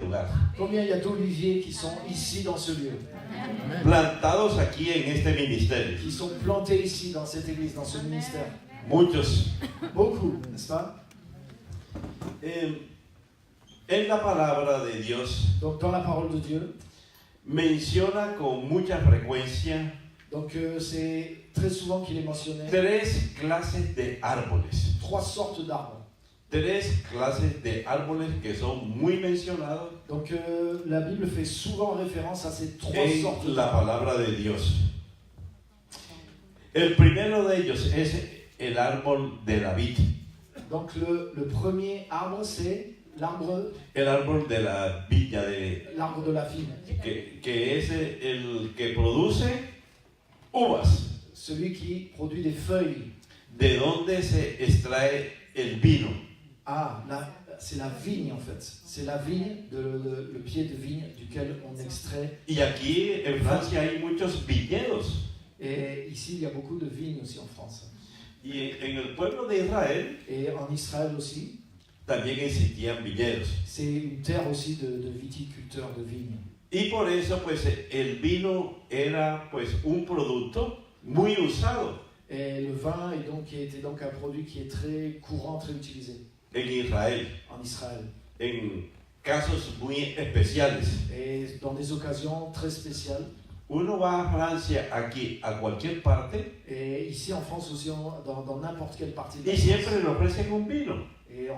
lugar. Combien il y a d'oliviers qui sont ici dans ce lieu, Plantados aquí en este ministerio. qui sont plantés ici dans cette église, dans ce ministère? Muchos. Beaucoup, n'est-ce pas? En la palabra de Dios Donc dans la parole de Dieu, menciona con mucha frecuencia donc c'est très souvent qu'il est mentionné tres clases de árboles. 3 sortes d'arbres. Tres clases de árboles que son muy mencionados Donc la Bible fait souvent référence à ces 3 sortes en la d'arbres. palabra de Dios. El primero de ellos es el árbol de la vid. Donc le premier arbre, c'est El árbol de la viña, l'arbre de la vigne, que es el que produce uvas, celui qui produit des feuilles. de donde se extrae el vino. C'est la vigne en fait. C'est la vigne, le pied de vigne duquel on extrait. Y aquí en Francia hay muchos viñedos. Et ici, il y a beaucoup de vignes aussi en France. Y en el pueblo de Israel Et en Israël aussi, también existían viñedos. c'est une terre aussi de viticulteurs de vignes. Y por eso pues el vino era pues un producto muy usado Et le vin était donc un produit qui est très courant, très utilisé en Israel, en Israël. en casos muy especiales. Et dans des occasions très spéciales. Uno va a Francia, aquí, a cualquier parte, Et ici en France aussi, dans n'importe quelle partie de la y France. siempre le ofrecen un vino. Et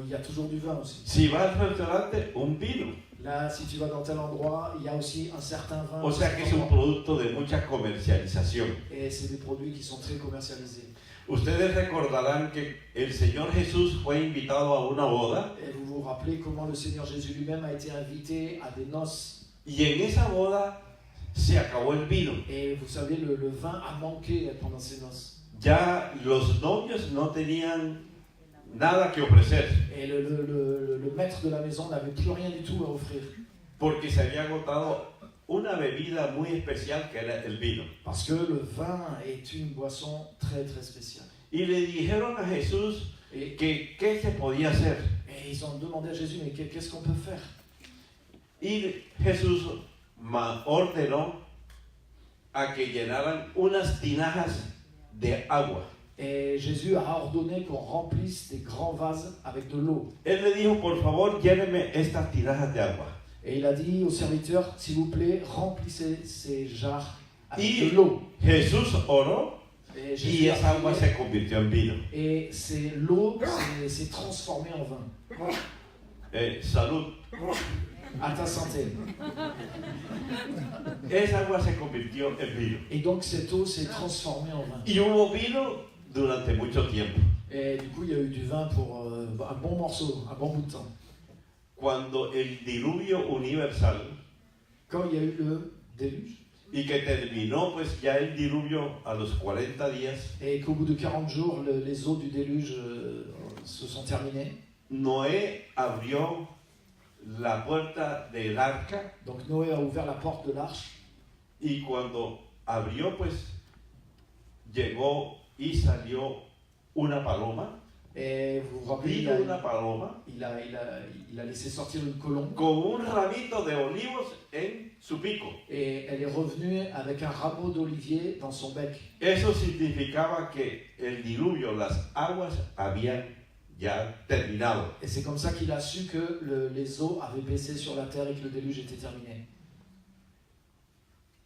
il y a toujours du vin aussi. Si va al restaurante, un vino. Là, si tu vas dans tel endroit, il y a aussi un certain vin. O sea que es un producto de mucha comercialización. Et c'est des produits qui sont très commercialisés. Ustedes recordarán que el Señor Jesús fue invitado a una boda, Et vous vous rappelez comment le Seigneur Jésus lui-même a été invité à des noces. y en esa boda se acabó el vino. Et vous savez, le vin a manqué pendant ces noces. Ya los novios no tenían nada que ofrecer, Et le maître de la maison n'avait plus rien du tout à offrir. porque se había agotado una bebida muy especial que era el vino. Parce que le vin est une boisson très très spéciale. Y le dijeron a Jesús Et, que qué se podía hacer. et ils ont demandé à Jésus, mais qu'est-ce qu'on peut faire? Y Jesús ordenó a que llenaran unas tinajas de agua. Et Jésus a ordonné qu'on remplisse des grands vases avec de l'eau. Él le dijo, por favor, lléneme estas tinajas de agua. Et il a dit aux serviteurs, s'il vous plaît, remplissez ces jarres avec Y de l'eau. Jesús oró Et y Jésus a esa agua prié, se convirtió en vino. et l'eau s'est transformée en vin. Salud. À ta santé. Esa agua se convirtió en vino. Et donc cette eau s'est transformée en vin. Y hubo vino durante mucho tiempo. Et du coup, il y a eu du vin pour un bon morceau, un bon bout de temps. Cuando el diluvio universal, Quand il y a eu le déluge, y que terminó pues ya el diluvio a los 40 días, et qu'au bout de 40 jours, les eaux du déluge se sont terminées. Noé abrió la puerta del arca, Donc Noé a ouvert la porte de l'arche. y cuando abrió pues llegó y salió una paloma, Et vous vous rappelez, vino una paloma il a laissé sortir une colombe. con un ramito de olivos en su pico. Et elle est revenue avec un rameau d'olivier dans son bec. Eso significaba que el diluvio, las aguas habían ya terminado. Et c'est comme ça qu'il a su que les eaux avaient baissé sur la terre et que le déluge était terminé.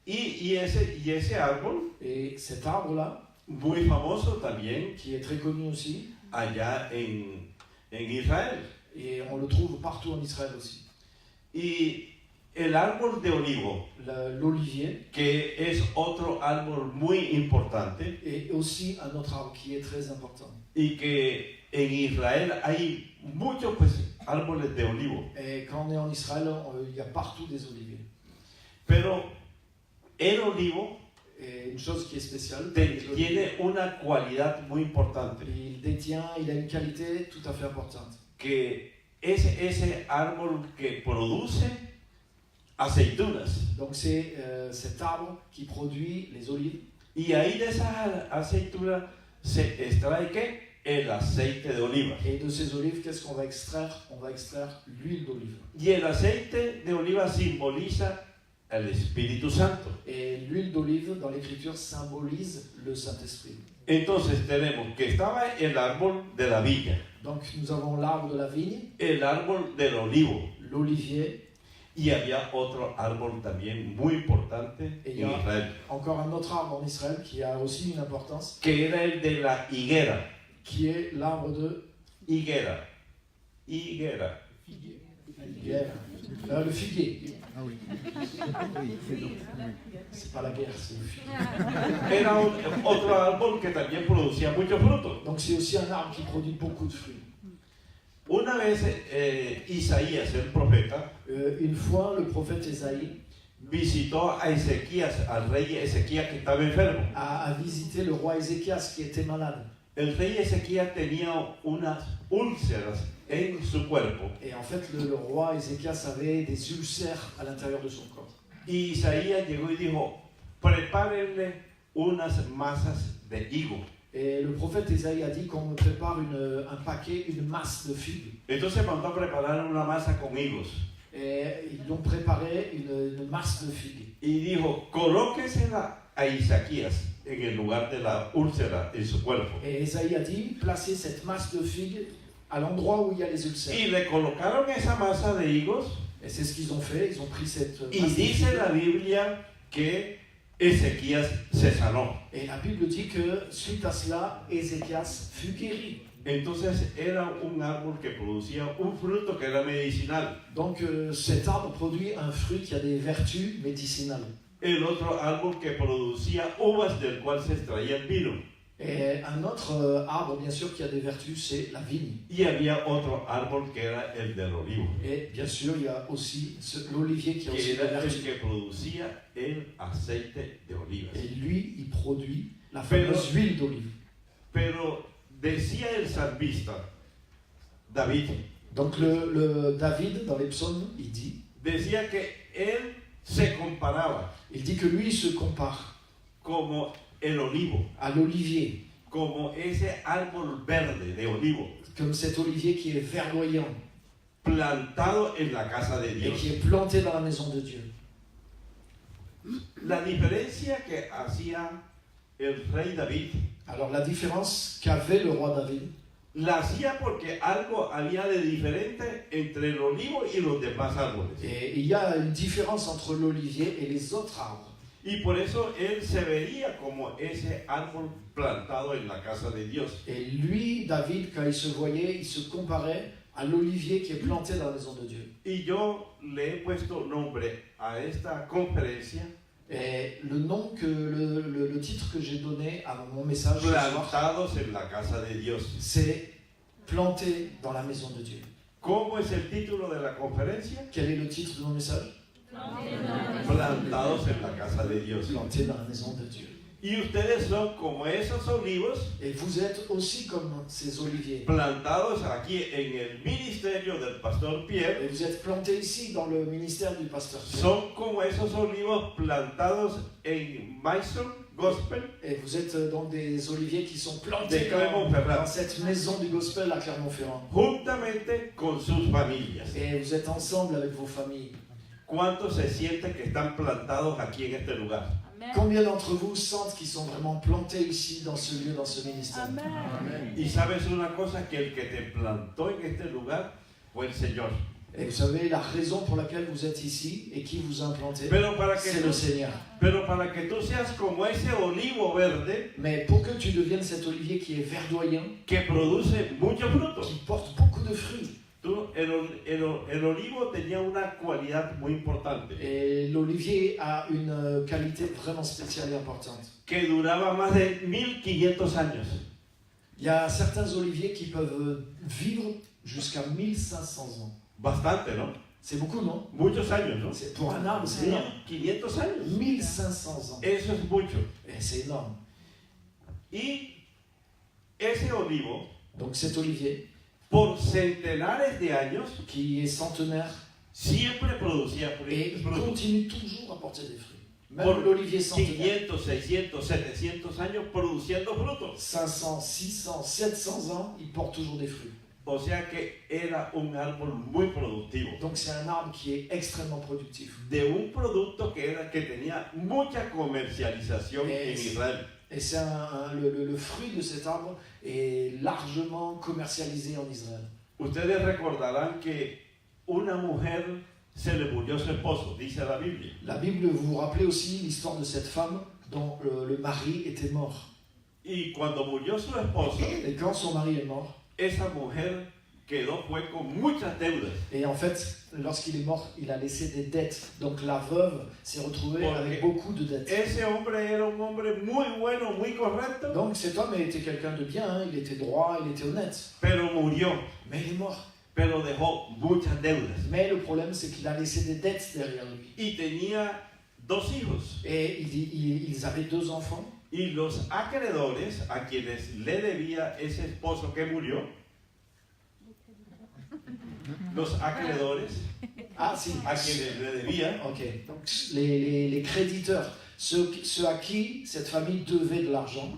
Y ese árbol, Et cet arbre-là, muy famoso también qui est très connu aussi, allá en Israel. et on le trouve partout en Israël aussi. Y el árbol de olivo, L'olivier que es otro árbol muy importante, est aussi un autre arbre qui est très important. y que en Israel hay muchos pues, árboles de olivo. Et quand on est en Israël, il y a partout des oliviers. Pero el olivo Et une chose qui est spéciale, tiene una cualidad muy importante, il a une qualité tout à fait importante. que es ese árbol que produce aceitunas. Donc c'est cet arbre qui produit les olives. Y ahí de esas aceitunas se extrae ¿qué? el aceite de oliva. Et de ces olives, qu'est-ce qu'on va extraire? On va extraire l'huile d'olive. Y el aceite de oliva simboliza el Espíritu Santo. Et l'huile d'olive, dans l'Écriture, symbolise le Saint-Esprit. Entonces tenemos que estaba el árbol de la viña, Donc nous avons l'arbre de la vigne, el árbol del olivo, l'olivier, y había otro árbol también muy importante en Ya. Israel, encore un autre arbre en Israël qui a aussi une importance, que era el de la higuera. qui est l'arbre de Higuera. Higuera. guerre. Le figuier. Ah oui. Oui, c'est donc. C'est pas la guerre, c'est le figuier. Era otro árbol que también producía mucho fruto. Donc c'est aussi un arbre qui produit beaucoup de fruits. Una vez Isaías, el profeta, Une fois, le prophète Ésaïe visitó a Ezequías, al rey Ezequías que estaba enfermo. a visité le roi Ézéchias qui était malade. El rey Ezequías tenía unas úlceras en su cuerpo. Et en fait, le roi Ézéchias avait des ulcères à l'intérieur de son corps. Y Isaías llegó y dijo, prepárenle unas masas de higo. Et le prophète Ésaïe a dit qu'on me prépare un paquet, une masse de figues. Entonces mandó a preparar una masa con higos. Et ils ont préparé une masse de figues. Y dijo, colóquesela a Isaías en el lugar de la úlcera en su cuerpo. Et Ésaïe a dit, placez cette masse de figues à l'endroit où il y a les ulcères. Y le colocaron esa masa de higos. Et c'est ce qu'ils ont fait, ils ont pris cette Y masse de dice figues. la Biblia que Ezequías se sanó. Et la Bible dit que suite à cela, Ézéchias fut guéri. Entonces era un árbol que producía un fruto que era medicinal. Donc cet arbre produit un fruit qui a des vertus médicinales. El otro árbol que producía uvas del cual se extraía el vino. Et un autre arbre, bien sûr, qui a des vertus, c'est la vigne. Y había otro árbol que era el del olivo, Et bien sûr, il y a aussi l'olivier qui a aussi que des era el vertus. que producía el aceite de olivas. Et lui, il produit la Pero- fameuse huile d'olive. Pero decía el salmista, David, Donc le David, dans les psaumes, il dit, decía que él se comparaba il dit que lui, il se compare como el olivo, à l'olivier, como ese árbol verde de olivo, comme cet olivier qui est verdoyant plantado en la casa de et Dios. qui est planté dans la maison de Dieu. La diferencia que hacía el rey David, Alors la différence qu'avait le roi David, la hacía porque algo había de diferente entre el olivo y los demás árboles. et il y a une différence entre l'olivier et les autres arbres. Y por eso él se veía como ese árbol plantado en la casa de Dios. Et lui, David, quand il se voyait, il se comparait à l'olivier qui est planté dans la maison de Dieu. Y yo le he puesto nombre a esta conferencia, Et le nom que le titre que j'ai donné à mon message ce soir, Plantados en la casa de Dios. c'est planté dans la maison de Dieu. ¿Cómo es el título de la conferencia? Quel est le titre de mon message? Plantados en la casa de Dios. Planté dans la maison de Dieu. Y ustedes son como esos olivos Et vous êtes aussi comme ces oliviers. plantados aquí en el ministerio del pastor Pierre. Et vous êtes plantés ici dans le ministère du pasteur Pierre. Son como esos olivos plantados en Maison Gospel Et vous êtes donc des oliviers qui sont de plantés Clermont-Ferrand, dans cette maison du gospel à Clermont-Ferrand. juntamente con sus familias. Et vous êtes ensemble avec vos familles. ¿Cuántos se sienten que están plantados aquí en este lugar? Combien d'entre vous sentent qu'ils sont vraiment plantés ici, dans ce lieu, dans ce ministère? Y sabes una cosa, que el que te plantó en este lugar fue el Señor. Et vous savez la raison pour laquelle vous êtes ici et qui vous a implanté, Pero para que c'est tú, le Seigneur. tú seas como ese olivo verde Mais pour que tu deviennes cet olivier qui est verdoyant, que produce mucho fruto. qui porte beaucoup de fruits, El olivo tenía una cualidad muy importante, et l'olivier a une qualité vraiment spéciale et importante. que duraba más de 1500 años. Il y a certains oliviers qui peuvent vivre jusqu'à 1500 ans. Bastante, ¿no? C'est beaucoup, non? Muchos años, ¿no? Pour un arbre, c'est énorme. 1500 años. 1500 ans. Eso es mucho. Et c'est énorme. Y ese olivo, Donc cet olivier, por centenares de años, qui est centenaire, siempre producía et il frutos. continue toujours à porter des fruits. Même por l'olivier centenaire, 500, 600, 700 años produciendo frutos. 500, 600, 700 ans, il porte toujours des fruits. O sea que era un árbol muy productivo. Donc c'est un arbre qui est extrêmement productif. De un producto que tenía mucha comercialización en Es- Israel. Et c'est le fruit de cet arbre est largement commercialisé en Israël. Ustedes recordarán que una mujer se le murió su esposo, dice la Biblia. La Bible, vous vous rappelez aussi l'histoire de cette femme dont le mari était mort. Y cuando murió su esposo, Et quand son mari est mort, esa mujer fue con muchas deudas. et en fait, lorsqu'il est mort, il a laissé des dettes. Donc la veuve s'est retrouvée Porque avec beaucoup de dettes. Ese hombre era un hombre muy bueno, muy correcto, Donc cet homme était quelqu'un de bien, hein, il était droit, il était honnête. pero murió, Mais il est mort. pero dejó muchas deudas. Mais le problème, c'est qu'il a laissé des dettes derrière lui. Y tenía 2 hijos. Et ils avaient 2 enfants. Y los acreedores a quienes le debía ese esposo que murió, los acreedores Ah si, a quienes le debía, ok. Donc les créditeurs, ceux à qui cette famille devait de l'argent,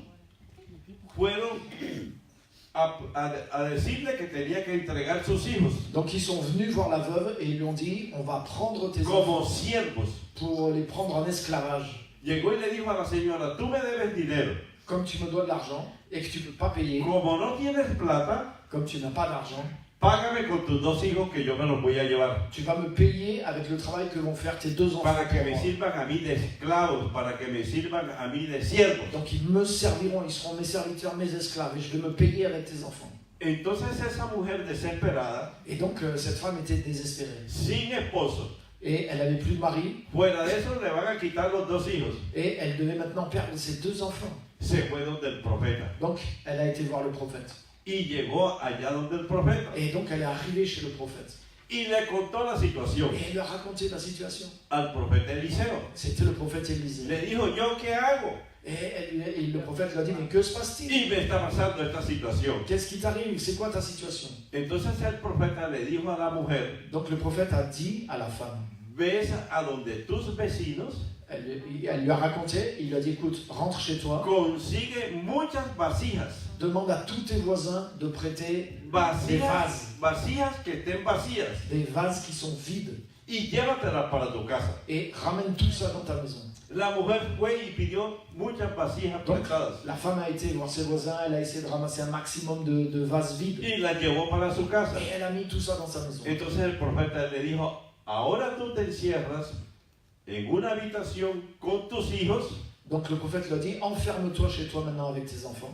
fueron a decirle que tenía que entregar sus hijos donc ils sont venus voir la veuve et ils lui ont dit on va prendre tes como enfants siervos. pour les prendre en esclavage. Llegó y le dijo a la señora, tú me debes dinero. Comme tu me dois de l'argent et que tu ne peux pas payer, Como no tienes plata, comme tu n'as pas d'argent, págame con tus 2 hijos que yo me los voy a llevar. tu vas me payer avec le travail que vont faire tes 2 enfants. Para que pour me moi. sirvan a mí de esclavos, para que me sirvan a mí de siervos. Donc ils me serviront, ils seront mes serviteurs, mes esclaves et je vais me payer avec tes enfants. Entonces esa mujer desesperada, Et donc cette femme était désespérée. sin esposo, Et elle n'avait plus de mari fuera de eso le van a quitar los 2 hijos. et elle devait maintenant perdre ses 2 enfants. Se fue donde el profeta. Donc elle a été voir le prophète. Y llegó allá donde el profeta. Et donc elle est arrivée chez le prophète. Y le contó la situación Et elle lui a raconté la situation. al profeta Eliseo. C'était le prophète Élisée. Le dijo, ¿yo qué hago? Et le prophète lui a dit, mais que se passe-t-il? Y me está pasando esta situación. Qu'est-ce qui t'arrive? C'est quoi ta situation? Entonces el profeta le dijo a la mujer, Donc le prophète a dit à la femme, ves a donde tus vecinos, elle lui a raconté, il lui a dit, écoute, rentre chez toi, consigue muchas vasijas. demande à tous tes voisins de prêter des Vasijas que estén vacías. des vases qui sont vides Y llévatelas para tu casa. et ramène tout ça dans ta maison. La mujer fue y pidió muchas vasijas Donc prestadas. la femme a été voir ses voisins, elle a essayé de ramasser un maximum de vases vides Y las llevó para su casa. et elle a mis tout ça dans sa maison. Entonces el profeta le dijo, ahora tú te encierras en una habitación con tus hijos Donc le prophète lui a dit, enferme-toi chez toi maintenant avec tes enfants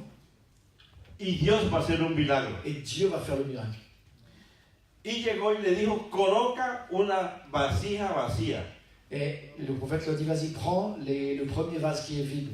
y Dios va a hacer un milagro. et Dieu va faire le miracle. Y llegó y le dijo, coloca una vasija vacía. Et le prophète lui a dit, vas-y, prends le premier vase qui est vide.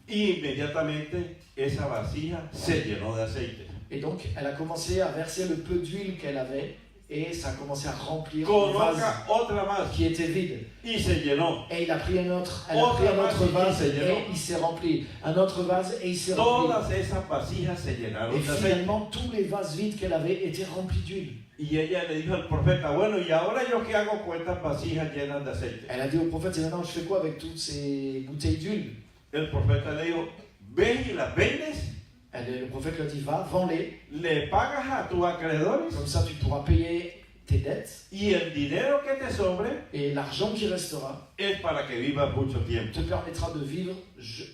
Y inmediatamente esa vasija se llenó de aceite. Et donc, elle a commencé à verser le peu d'huile qu'elle avait et ça a commencé à remplir le vase Coloca otra más qui était vide. y se llenó. Et il a pris un autre, elle a pris un autre vase et il s'est rempli. Un autre vase et il s'est rempli. Todas esas vasijas se llenaron Et de aceite. finalement, tous les vases vides qu'elle avait étaient remplis d'huile. Y ella le dijo al profeta, bueno, ¿y ahora yo qué hago con estas vasijas llenas de aceite? Elle a dit au prophète, et maintenant je fais quoi avec toutes ces bouteilles d'huile? El profeta le dijo, ven y las vendes, Le prophète lui a dit, va, vends-les, le pagas a tus acreedores comme ça tu pourras payer tes dettes y el dinero que te sobre et l'argent qui restera es para que vivas mucho tiempo. te permettra de vivre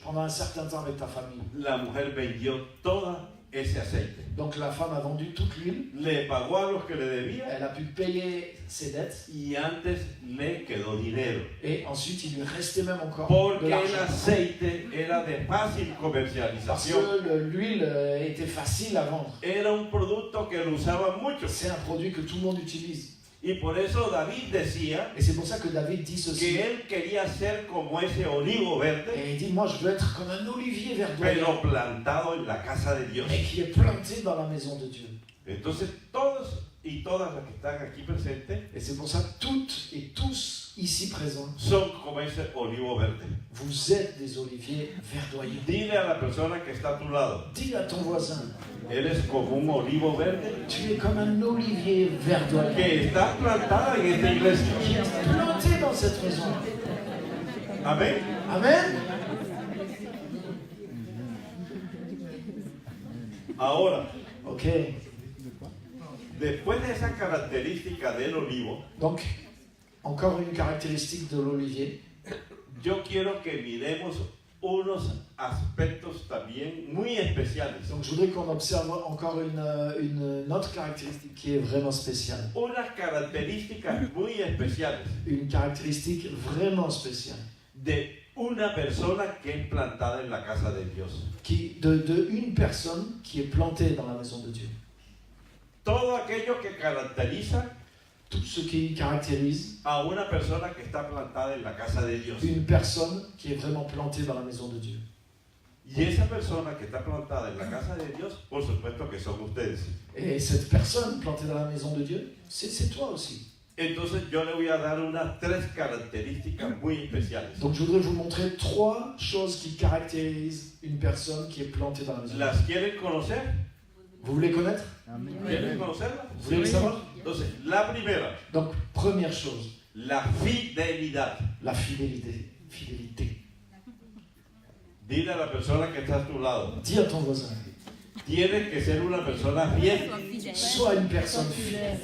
pendant un certain temps avec ta famille. La mujer vendió todo ese aceite. Donc la femme a vendu toute l'huile, Le pagó a los que le debía elle a pu payer ses dettes y antes le quedó dinero. et ensuite il lui restait même encore Porque de el l'argent. aceite era de fácil Parce comercialización. que l'huile était facile à vendre. Era un producto que lo usaban mucho. C'est un produit que tout le monde utilise. Y por eso David decía Et c'est pour ça que David dit ceci. que él quería ser como ese olivo verde, Et il dit, moi je veux être comme un olivier verdoyant, pero plantado en la casa de Dios. mais qui est planté dans la maison de Dieu. Entonces todos y todas las que están aquí presentes Et c'est pour ça que toutes et tous ici présents, son como ese olivo verde. vous êtes des oliviers verdoyants. Dile a la persona que está a tu lado, Dis à ton voisin, eres como un olivo verde tu es comme un olivier verdoyant que está plantada en esta iglesia. qui est planté dans cette maison. Amén. Amen. Ahora, Ok. después de esa característica del olivo, Donc, encore une caractéristique de l'olivier. yo quiero que miremos unos aspectos también muy especiales. Donc, je voudrais qu'on observe encore une autre caractéristique qui est vraiment spéciale. Unas características muy especiales Une caractéristique vraiment spéciale. de una persona que es plantada en la casa de Dios. De une personne qui est plantée dans la maison de Dieu. Todo aquello que caracteriza Tout ce qui caractérise a una persona que está plantada en la casa de Dios. une personne qui est vraiment plantée dans la maison de Dieu. Y esa persona que está plantada en la casa de Dios, por supuesto que son ustedes. Et cette personne plantée dans la maison de Dieu, c'est toi aussi. Entonces yo le voy a dar unas 3 características muy especiales. Donc je voudrais vous montrer 3 choses qui caractérisent une personne qui est plantée dans la maison de Dieu. ¿Las quieren conocer? Vous voulez connaître? ¿Quieren conocerlas? Vous voulez le savoir? Entonces, la primera, Donc première chose, la fidelidad. la fidélité. Fidélité. Dile a la persona que está a tu lado, Dis à ton voisin, tienes que ser una persona fiel. sois une personne fidèle.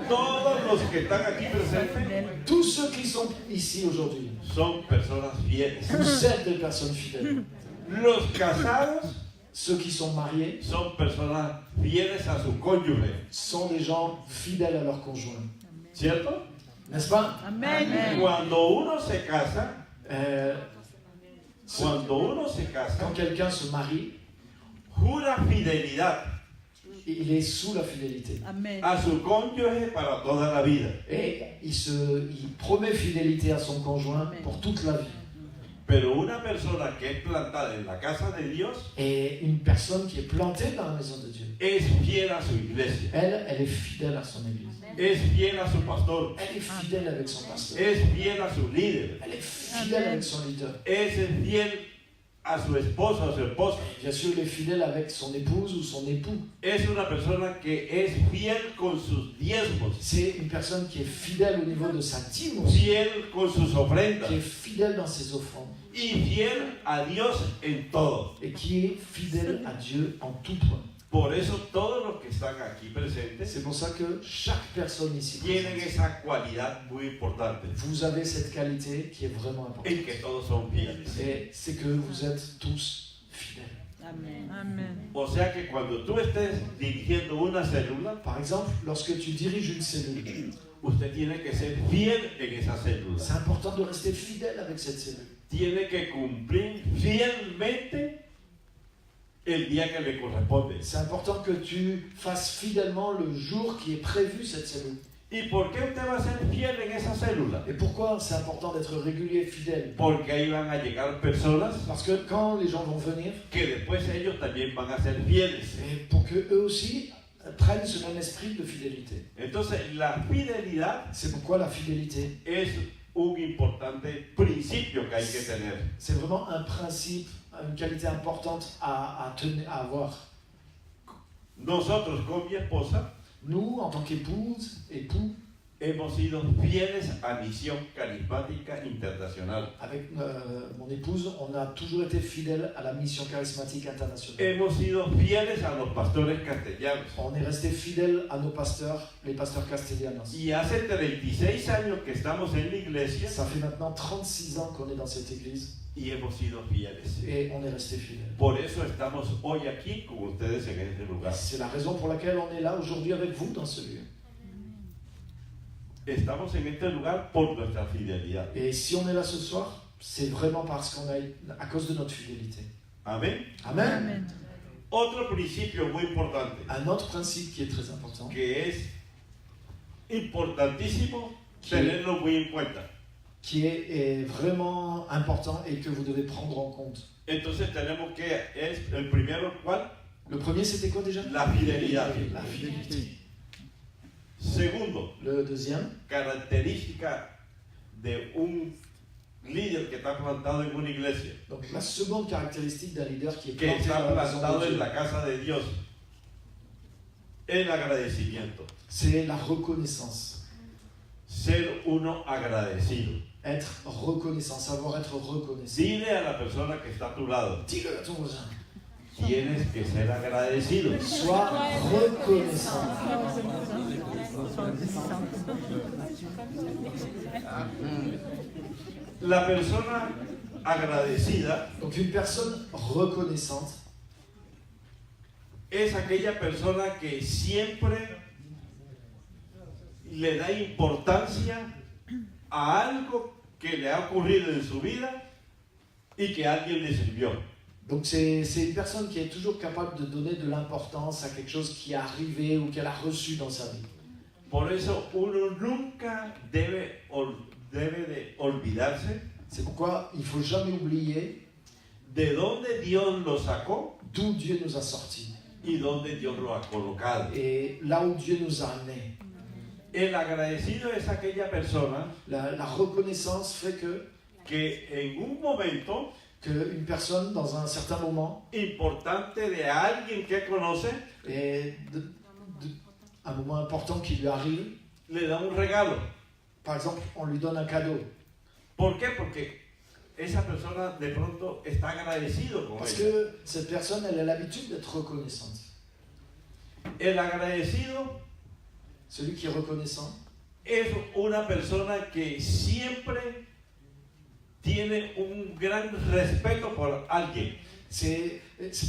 Todos los que están aquí presentes Tous ceux qui sont ici aujourd'hui, son personas fieles. vous êtes des personnes fidèles. Los casados Ceux qui sont mariés son personas fieles a su cónyuge, sont des gens fidèles à leur conjoint. ¿cierto? N'est-ce pas? Cuando uno se casa, Euh, cuando uno se casa, Quand quelqu'un se marie, jura fidelidad il est sous la fidélité. a su cónyuge para toda la vida. Et il promet fidélité à son conjoint pour toute la vie. Pero una persona que es plantada en la casa de Dios Et une personne qui est plantée dans la maison de Dieu, es fiel a su iglesia, elle est fidèle à son église. es fiel a su pastor, Elle est fidèle avec son pasteur. es fiel a su líder, Elle est fidèle avec son leader. es fiel a su esposo, a su esposa. Bien sûr, elle est fidèle avec son épouse ou son époux. Es una persona que es fiel con sus diezmos, C'est une personne qui est fidèle au niveau de sa dîme aussi, fiel con sus ofrendas qui est fidèle dans ses offrandes y fiel a Dios en todo. et qui est fidèle à Dieu en tout point. Por eso todos los que están aquí presentes C'est pour ça que chaque personne ici tienen présente, esa cualidad muy importante, vous avez cette qualité qui est vraiment importante. en que todos son fieles. Et c'est que vous êtes tous fidèles. O sea que cuando tú estés dirigiendo una célula, Par exemple, lorsque tu diriges une cellule, usted tiene que ser fiel en esa célula. c'est important de rester fidèle avec cette cellule. Tiene que cumplir fielmente el día que le corresponde. C'est important que tu fasses fidèlement le jour qui est prévu cette cellule. ¿Y por qué usted va a ser fiel en esa célula? Et pourquoi c'est important d'être régulier et fidèle? Porque ahí van a llegar personas Parce que quand les gens vont venir, que después ellos también van a ser fieles. et pour que eux aussi prennent ce même esprit de fidélité. Entonces, la fidelidad C'est pourquoi la fidélité, es un importante principio que hay que tener. c'est vraiment un principe, une qualité importante à avoir. Nosotros con mi esposa Nous, en tant qu'épouse, époux, hemos sido fieles a Misión Carismática Internacional. avec mon épouse, on a toujours été fidèles à la mission charismatique internationale. Hemos sido fieles a los pastores castellanos. On est resté fidèles à nos pasteurs, les pasteurs castellanos. Y hace 36 años que estamos en la iglesia Ça fait maintenant 36 ans qu'on est dans cette église y hemos sido fieles. et on est resté fidèles. Por eso estamos hoy aquí con ustedes en este lugar. C'est la raison pour laquelle on est là aujourd'hui avec vous dans ce lieu. Estamos en este lugar por nuestra fidelidad. Et si on est là ce soir, c'est vraiment parce qu'on a, à cause de notre fidélité. Amén. Amen. Otro principio muy importante, Un autre principe qui est très important, que es importantísimo Sí. tenerlo muy en cuenta. qui est vraiment important et que vous devez prendre en compte. Entonces tenemos que, es el primero, ¿cuál? Le premier, c'était quoi déjà? La fidelidad. La fidélité. Segundo, Le deuxième, característica de un líder que está plantado en una iglesia, donc la seconde caractéristique d'un leader qui est que planté está dans la maison plantado de en Dieu, la casa de Dios, el agradecimiento. c'est la reconnaissance. ser uno agradecido. Être reconnaissant, savoir être reconnaissant. Dile a la persona que está a tu lado, Dis-le à ton voisin. tienes que ser agradecido. Sois reconnaissant. La persona agradecida Donc une personne reconnaissante, es aquella persona que siempre le da importancia a algo que le ha ocurrido en su vida y que alguien le sirvió. donc c'est une personne qui est toujours capable de donner de l'importance à quelque chose qui est arrivé ou qu'elle a reçu dans sa vie. Por eso uno nunca debe de olvidarse C'est pourquoi il ne faut jamais oublier de dónde Dios lo sacó d'où Dieu nous a sortis y dónde Dios lo ha colocado. et là où Dieu nous a amenés. El agradecido es aquella persona La reconnaissance fait que en un momento qu'une personne, dans un certain moment, importante de alguien que conoce, et un moment important qui lui arrive, le da un regalo. par exemple, on lui donne un cadeau. ¿Por qué? Porque esa persona de pronto está agradecido con Parce ella. que cette personne, elle a l'habitude d'être reconnaissante. El agradecido Celui qui est reconnaissant, es una persona que siempre tiene un gran respeto por alguien. c'est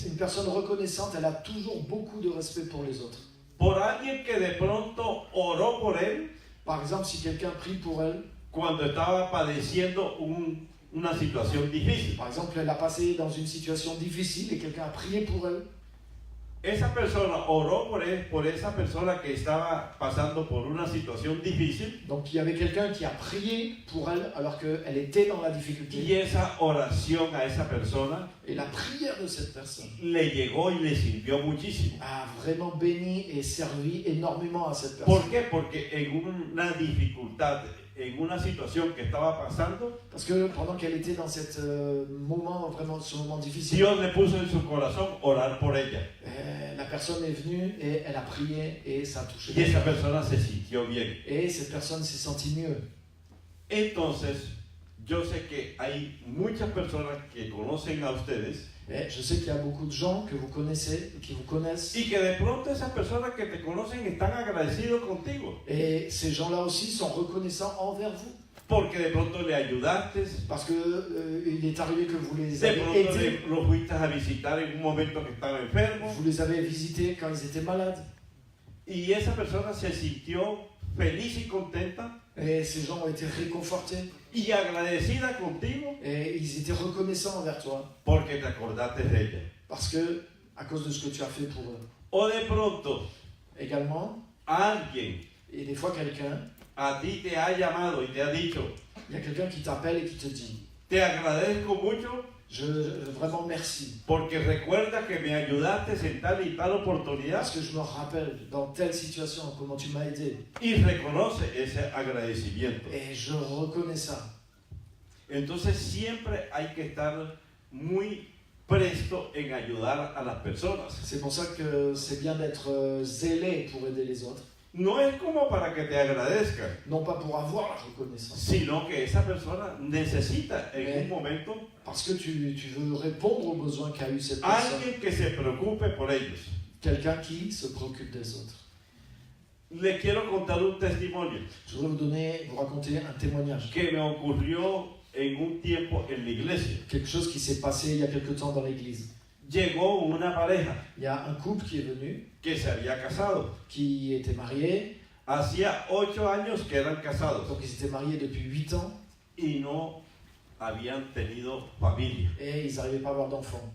une personne reconnaissante, elle a toujours beaucoup de respect pour les autres. Por alguien que de pronto oró por él Par exemple, si quelqu'un prie pour elle, cuando estaba padeciendo una situación difícil. par exemple, elle a passé dans une situation difficile et quelqu'un a prié pour elle, Esa persona oró por esa persona que estaba pasando por una situación difícil donc il y avait quelqu'un qui a prié pour elle alors qu'elle était dans la y difficulté. esa oración a esa persona Et la prière de cette personne le llegó y le sirvió muchísimo. a vraiment béni et servi énormément à cette personne. ¿Por qué? Porque en una dificultad, en una situación que estaba pasando, Parce que pendant qu'elle était dans ce moment, vraiment ce moment difficile, Dios le puso en su corazón orar por ella. la personne est venue et elle a prié et ça a touché. Y esa persona se sintió bien. Et cette personne s'est sentie mieux. Entonces, yo sé que hay muchas personas que conocen a ustedes Et je sais qu'il y a beaucoup de gens que vous connaissez, qui vous connaissent. y que de pronto esas personas que te conocen están agradecidos contigo. Et ces gens-là aussi sont reconnaissants envers vous. Porque de pronto le ayudaste, Parce que il est arrivé que vous les de avez pronto aidés, lo fuiste a visitar en un momento que estaba enfermo vous les avez visités quand ils étaient malades. y esa persona se sintió feliz y contenta Et ces gens ont été réconfortés. y agradecida contigo Et ils étaient reconnaissants envers toi. porque te acordaste de ella. Parce que, à cause de ce que tu as fait pour eux. O de pronto Également, alguien et des fois quelqu'un, a ti te ha llamado y te ha dicho, il y a quelqu'un qui t'appelle et qui te dit te agradezco mucho vraiment merci. porque recuerda que me ayudaste en tal y tal oportunidad Parce que je me rappelle dans telle situation comment tu m'as aidé. y reconoce ese agradecimiento. Et je reconnais ça. Entonces siempre hay que estar muy presto en ayudar a las personas. C'est pour ça que c'est bien d'être zélé pour aider les autres. No es como para que te agradezcan, Non pas pour avoir la reconnaissance. sino que esa persona necesita en Ouais. un momento Parce que tu veux répondre aux besoins qu'a eu cette personne. alguien que se preocupe por ellos. Quelqu'un qui se préoccupe des autres. Le quiero contar un testimonio Je voudrais vous raconter un témoignage. que me ocurrió en un tiempo en la iglesia. Quelque chose qui s'est passé il y a quelque temps dans l'église. Llegó una pareja Il y a un couple qui est venu, que se había casado. qui était marié. Hacía 8 años que eran casados Donc ils étaient mariés depuis 8 ans y no habían tenido familia. et ils n'arrivaient pas à avoir d'enfants.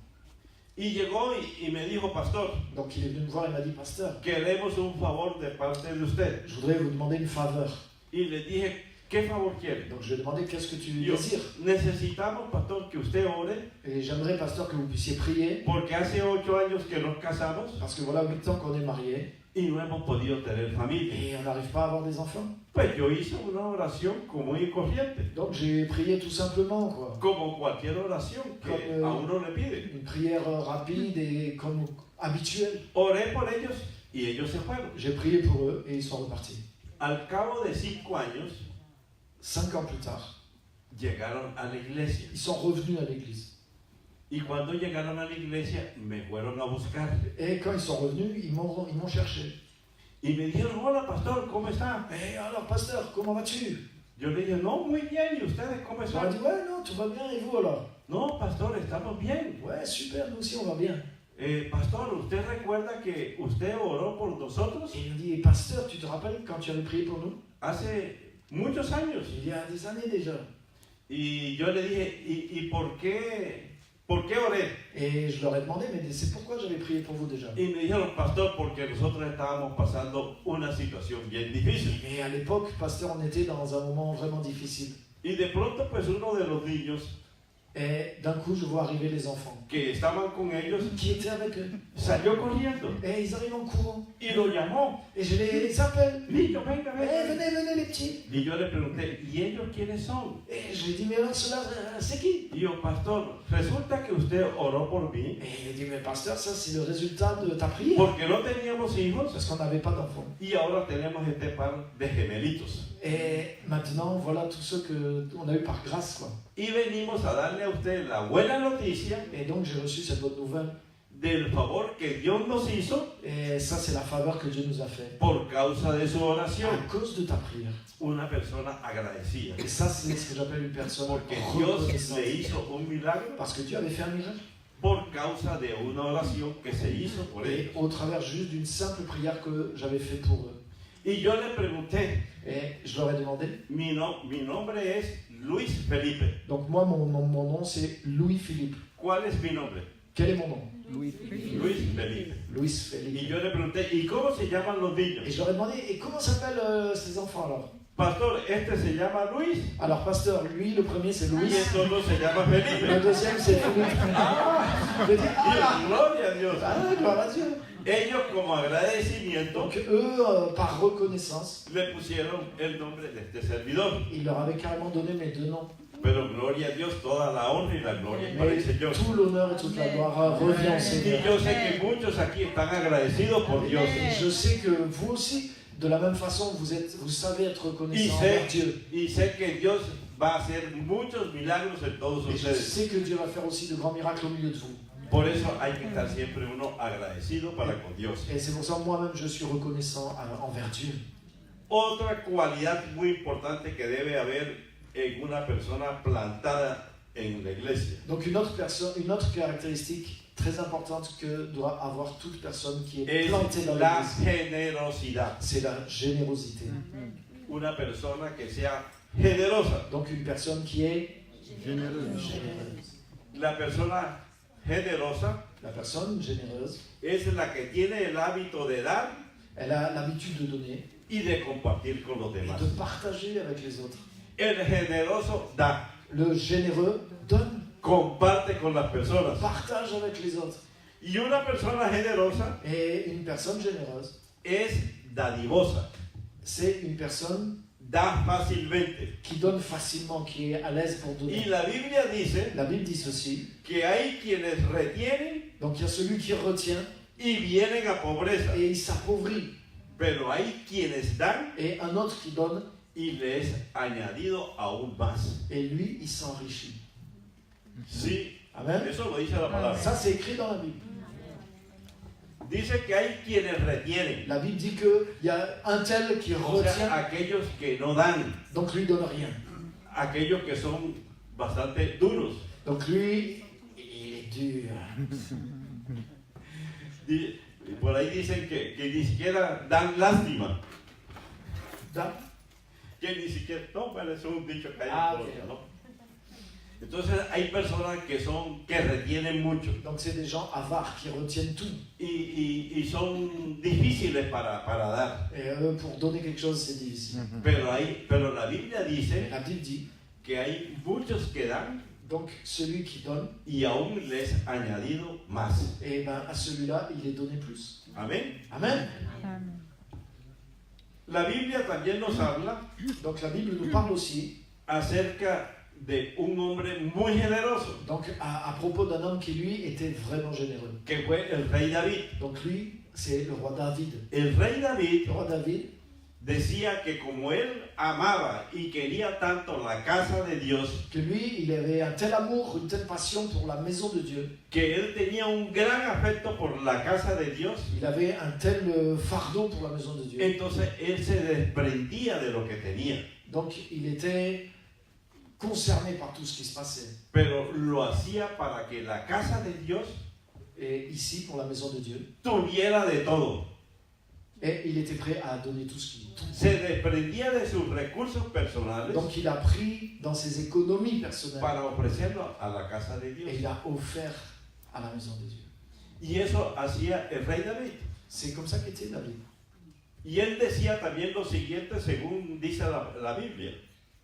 Y llegó y me dijo, pastor, Donc il est venu me voir et m'a dit, pasteur, queremos un favor de parte de usted. je voudrais vous demander une faveur. Y le dije, ¿qué favor quiere? Donc je lui ai demandé qu'est-ce que tu Yo, désires. necesitamos, pastor, que usted ore, Et j'aimerais, pasteur, que vous puissiez prier. porque hace 8 años que nos casamos Parce que voilà 8 ans qu'on est mariés y no hemos podido tener familia. et on n'arrive pas à avoir des enfants. Pues yo hice una oración común y corriente, Donc j'ai prié tout simplement, quoi. como cualquier oración que a uno le pide. Une prière rapide et comme habituelle. Oré por ellos y ellos se fueron. J'ai prié pour eux et ils sont repartis. Al cabo de 5 años, 5 ans plus tard, llegaron a la iglesia. ils sont revenus à l'église. Y cuando llegaron a la iglesia, me fueron a buscar. Et quand ils sont revenus, ils m'ont cherché. Y me dijeron, hola pastor, ¿cómo está? Et alors, pasteur, comment vas-tu? Yo le dije, no, muy bien, ¿y ustedes cómo Je leur ai dit, están? ouais, non, tout va bien, et vous alors? No, pastor, estamos bien. Ouais, super, nous aussi on va bien. Pastor, ¿usted recuerda que usted oró por nosotros Et il me dit, pasteur, tu te rappelles quand tu avais prié pour nous? hace muchos años? Il y a des années déjà. Y yo le dije, ¿y por qué oré? Et je leur ai demandé, mais c'est pourquoi j'avais prié pour vous déjà? Y me dijeron, pastor, porque nosotros estábamos pasando una situación bien difícil. Et à l'époque, pasteur, on était dans un moment vraiment difficile. Y de pronto, pues uno de los niños Et d'un coup, je vois arriver les enfants que estaban con ellos qui étaient avec eux. salió corriendo Et ils arrivent en courant. y lo llamó. Et je les appelle. Niño, venga, Eh, venga. venez, venez les petits. Y yo le pregunté, ¿y ellos quiénes son? Et je lui ai dit, mais alors cela, c'est qui? Y yo, pastor, resulta que usted oró por mí Et il a dit, mais pasteur, ça c'est le résultat de ta prière. porque no teníamos hijos Parce qu'on n'avait pas d'enfants. y ahora tenemos este par de gemelitos. Et maintenant, voilà tous ceux qu'on a eu par grâce, quoi. Y venimos a darle a usted la buena noticia Et donc j'ai reçu cette bonne nouvelle. del favor que Dios nos hizo Et ça, c'est la faveur que Dieu nous a fait. por causa de su oración. À cause de ta prière. Una persona agradecida. Et ça, c'est ce que j'appelle une personne Porque Dios reconnaissante. le hizo un milagro Parce que Dieu avait fait un miracle. por causa de una oración que se hizo por Et ellos. au travers juste d'une simple prière que j'avais fait pour eux. Y yo le pregunté, Et je leur ai demandé. mi nombre es Luis Felipe. Donc moi, mon nom, c'est Louis-Philippe. ¿Cuál es mi nombre? Quel est mon nom? Louis. Luis Felipe. Y Louis-Philippe. yo le pregunté, ¿y cómo se llaman los Et niños? je leur ai demandé, et comment s'appellent ces enfants alors? Pastor, este se llama Luis Alors pasteur, lui, le premier c'est y Louis. el otro se llama Le Felipe. deuxième c'est Philippe. Je dis, ah, Y gloria a Dios. gloire à Dieu. Ellos como agradecimiento Donc eux, par reconnaissance, le pusieron el nombre de este servidor. il leur avait carrément donné mes deux noms. Pero gloria a Dios, toda la honra y la gloria es para Mais el Señor. tout l'honneur et toute la gloire revient au Y Seigneur. yo sé que muchos aquí están agradecidos por Dios. Et je sais que vous aussi, de la même façon, vous savez être Y reconnaissant envers sé, Dieu. y sé que Dios va a hacer muchos milagros en todos Et je ustedes. sais que Dieu va faire aussi de grands miracles au milieu de vous. Por eso hay que estar siempre uno agradecido para con Dios. Et c'est pour ça que moi-même, je suis reconnaissant envers Dieu. Otra cualidad muy importante que debe haber en una persona plantada en la iglesia Donc une autre caractéristique très importante que doit avoir toute personne qui est es plantée dans la l'église, generosidad. c'est la générosité. Una persona que sea generosa. Donc une personne qui est Généreux. généreuse. La persona generosa La personne généreuse, es la que tiene el hábito de dar elle a l'habitude de donner y de compartir con los et demás. de partager avec les autres. El generoso da, Le généreux donne, comparte con las personas. partage avec les autres. Y una persona generosa Et une personne généreuse, es dadivosa, c'est une personne da fácilmente. qui donne facilement, qui est à l'aise pour Y donner. la Biblia dice La Bible dit ceci. que hay quienes retienen Donc il y a celui qui retient y vienen a pobreza, et il s'appauvrit. pero hay quienes dan Et un autre qui donne y les es añadido aún más. et lui, il s'enrichit. Sí, Amen. eso lo dice la palabra. Ça, c'est écrit dans la Bible. Dice que hay quienes retienen, La Bible dit qu'il y a un tel qui o sea, retient, aquellos que no dan, donc lui donne rien. aquellos que son bastante duros. Donc lui, il est dur. Y por ahí dicen que ni siquiera dan lástima, Da- que ni siquiera, no, bueno, eso es un dicho que hay en Ah, Colombia, ok. ¿no? Entonces hay personas que retienen mucho Donc c'est des gens avares qui retiennent tout. y son difíciles para dar. Et pour donner quelque chose, c'est difficile. Pero la Biblia Et dice la Bible dit, que hay muchos que dan donc celui qui donne, y aún les es añadido más. et ben à celui-là, il est donné plus. Amén. Amen. La Biblia también nos habla Donc la Bible nous parle aussi, acerca de un hombre muy generoso, donc à propos d'un homme qui lui était vraiment généreux. que fue el rey David. Donc lui, c'est le roi David. El rey David Le roi David, decía que como él amaba y quería tanto la casa de Dios, que lui, il avait un tel amour, une telle passion pour la maison de Dieu. que él tenía un gran afecto por la casa de Dios, Il avait un tel fardeau pour la maison de Dieu. entonces él se desprendía de lo que tenía, Donc, il était concerné par tout ce qui se passait. pero lo hacía para que la casa de Dios Et ici, pour la maison de Dieu, tuviera de todo. et il était prêt à donner tout ce qu'il Se desprendía de sus recursos personales Donc, il a pris dans ses économies personnelles para ofrecerlo a la casa de Dios. et il a offert à la maison de Dieu. Y eso hacía el rey David. C'est comme ça qu'était David. Y él decía también lo siguiente según dice la Biblia.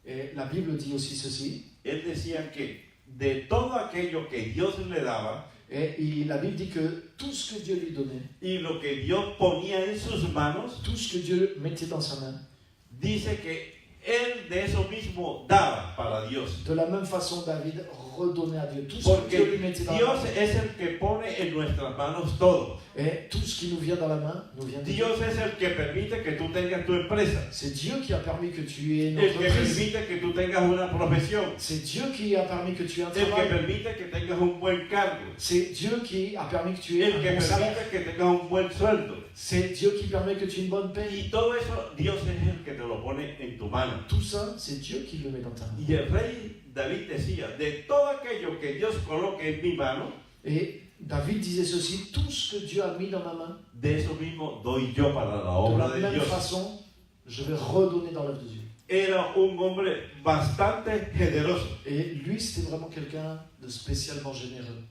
Et la Bible dit aussi ceci. Él decía que de todo aquello que Dios le daba La Bible dit que tout ce que Dieu lui donnait, y lo que Dios ponía en sus manos, tout ce que Dieu mettait dans sa main, dice que él de eso mismo daba para Dios. de la même façon, David redonnait à Dieu tout ce que Dieu lui Porque mettait dans la Dios main. es el que pone en nuestras manos todo. Et tout ce qui nous vient dans la main nous vient de Dieu. Dios es el que permite que tú tengas tu empresa. C'est Dieu qui a permis que tu aies une El que entreprise. permite que tú tengas una profesión. C'est Dieu qui a permis que tu aies un El que travail. permite que tengas un buen cargo. C'est Dieu qui a permis que tu aies El que un bon salaire. permite que tengas un buen sueldo. C'est Dieu qui permet que tu aies une bonne paix. Y todo eso, Dios es el que te lo pone en tu mano. Tout ça, c'est Dieu qui le met dans ta main. Y el rey David decía, de todo aquello que Dios coloque en mi mano, Et David disait ceci, tout ce que Dieu a mis dans ma main, de eso mismo doy yo para la de obra la de même Dios. façon, je vais redonner dans l'œuvre de Dieu. Era un hombre bastante generoso. Et lui, c'était vraiment quelqu'un de spécialement généreux.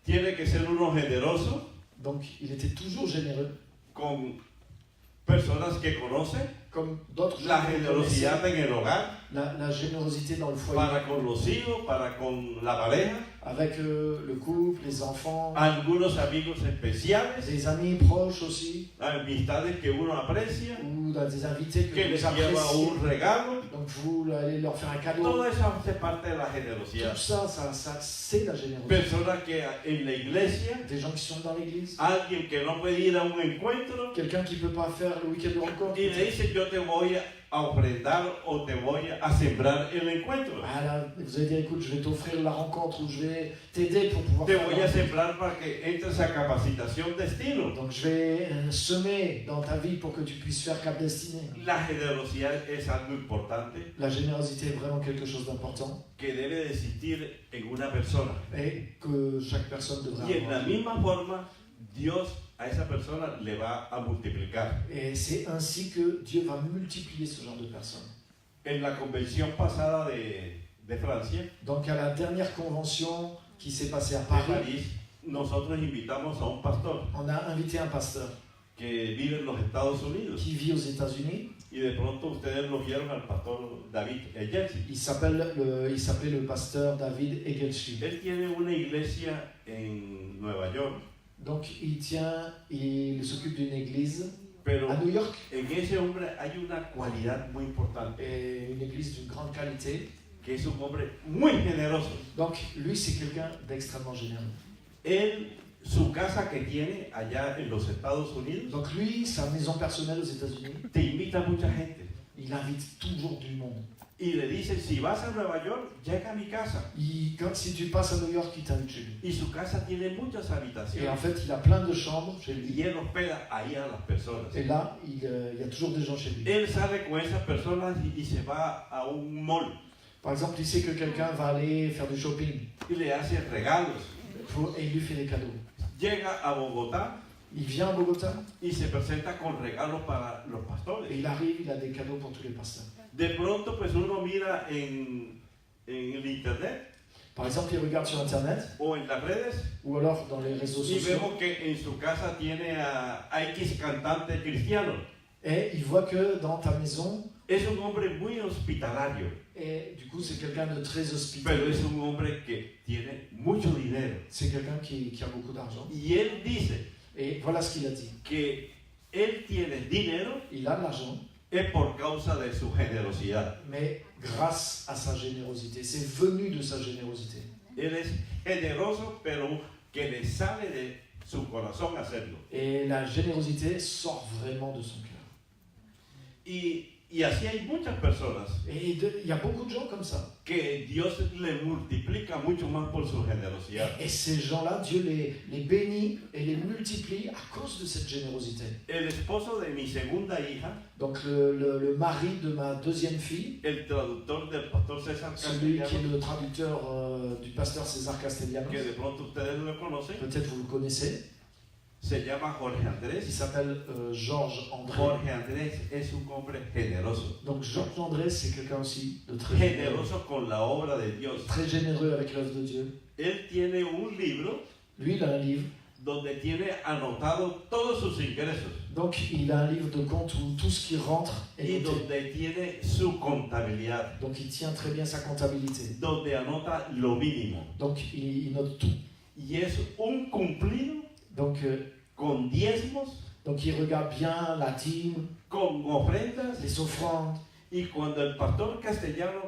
Tiene que ser uno generoso Donc, il était toujours généreux, con personas que conoce, comme d'autres gens la que vous generosidad connaissez. en el hogar, La générosité dans le foyer, para con los hijos, para con la pareja, avec le couple, les enfants, algunos amigos especiales, des amis proches aussi, amistades que uno aprecia, ou des invités que que les vous lleva appréciez. un regalo. Donc, vous allez leur faire un cadeau. Todo eso hace parte de la generosidad. Tout ça, c'est la générosité. Personas que en la iglesia, Des gens qui sont dans l'église, alguien que no puede ir a un encuentro quelqu'un qui ne peut pas faire le week-end de rencontre. y le dice yo te voy a ofrendar o te voy a sembrar el encuentro. Ah là, vous allez dire, écoute, je vais t'offrir la rencontre ou je vais t'aider pour pouvoir Te faire voy la a rencontre. sembrar para que entres a capacitación destino. Donc je vais semer dans ta vie pour que tu puisses faire Cap Destinée. La generosidad es algo importante La générosité est vraiment quelque chose d'important que debe de existir en una persona. et que chaque personne devrait Y en la avoir. misma forma, Dios a esa persona le va a multiplicar. Et c'est ainsi que Dieu va multiplier ce genre de personnes. En la convención pasada de Francia, Donc à la dernière convention qui s'est passée à de Paris, París, nosotros invitamos a un pastor on a invité un pasteur que vive en los Estados Unidos. qui vit aux États-Unis. Y de pronto ustedes lo vieron al pastor David Ejelsi. Il s'appelait le pasteur David Egelschwin. Él tiene una iglesia en Nueva York, Donc il s'occupe d'une église pero à New York, en ese hombre hay una cualidad muy importante, et une église d'une grande qualité. que es un hombre muy generoso. Donc lui, c'est quelqu'un d'extrêmement généreux. Él, su casa que tiene allá en los Estados Unidos, Donc lui, sa maison personnelle aux États-Unis, te invita a mucha gente. il invite toujours du monde. Y le dice, si vas a Nueva York, llega a mi casa. Si tu passes à New York, il t'invite chez lui. Y su casa tiene muchas Et en habitaciones. fait, il a plein de chambres chez lui. Y él hospeda ahí a las personas. Et là, il y a toujours des gens chez lui. Él sale con esas personas y se va a un mall Par exemple, il sait que quelqu'un va aller faire du shopping y le hace regalos. et il lui fait des cadeaux. Llega a Bogotá Il vient à Bogota y se presenta con regalos para los et pastores. il arrive, il a des cadeaux pour tous les pasteurs. De pronto, pues uno mira en el internet Par exemple, il regarde sur Internet o en las redes ou alors dans les réseaux y sociaux vemos que en su casa tiene a X cantante cristiano. et il voit que dans ta maison, Es un hombre muy hospitalario, et du coup, c'est quelqu'un de très pero hospitalier. es un hombre que tiene mucho dinero. C'est quelqu'un qui a beaucoup d'argent. Y él dice Et voilà ce qu'il a dit. que él tiene dinero Il a de l'argent, es por causa de su generosidad. mais grâce à sa générosité. C'est venu de sa générosité. Él es generoso, pero que le sale de su corazón hacerlo. Et la générosité sort vraiment de son cœur. Y así hay muchas personas Et il y a beaucoup de gens comme ça. que Dios le multiplica mucho más por su generosidad. Et ces gens-là, Dieu les bénit et les multiplie à cause de cette générosité. El esposo de mi segunda hija, Donc le mari de ma deuxième fille, el traductor del pastor César celui qui est Castellanos, le traducteur du pasteur César Castellanos, que de pronto ustedes lo conocen, peut-être vous le connaissez, se llama Jorge il Andrés. s'appelle Georges André. Jorge Andrés es un hombre generoso, Donc Georges André, c'est quelqu'un aussi de très généreux, generoso con la obra de Dios. très généreux avec l'œuvre de Dieu. Él tiene un libro Lui, il a un livre. donde tiene anotado todos sus ingresos Donc il a un livre de compte où tout ce qui rentre est y noté. donde tiene su contabilidad, Donc il tient très bien sa comptabilité. donde anota lo mínimo. Donc il note tout. Y es un cumplido Donc con diezmos, il regarde bien la dîme, con ofrendas. les offrandes. Y cuando el pastor Castellano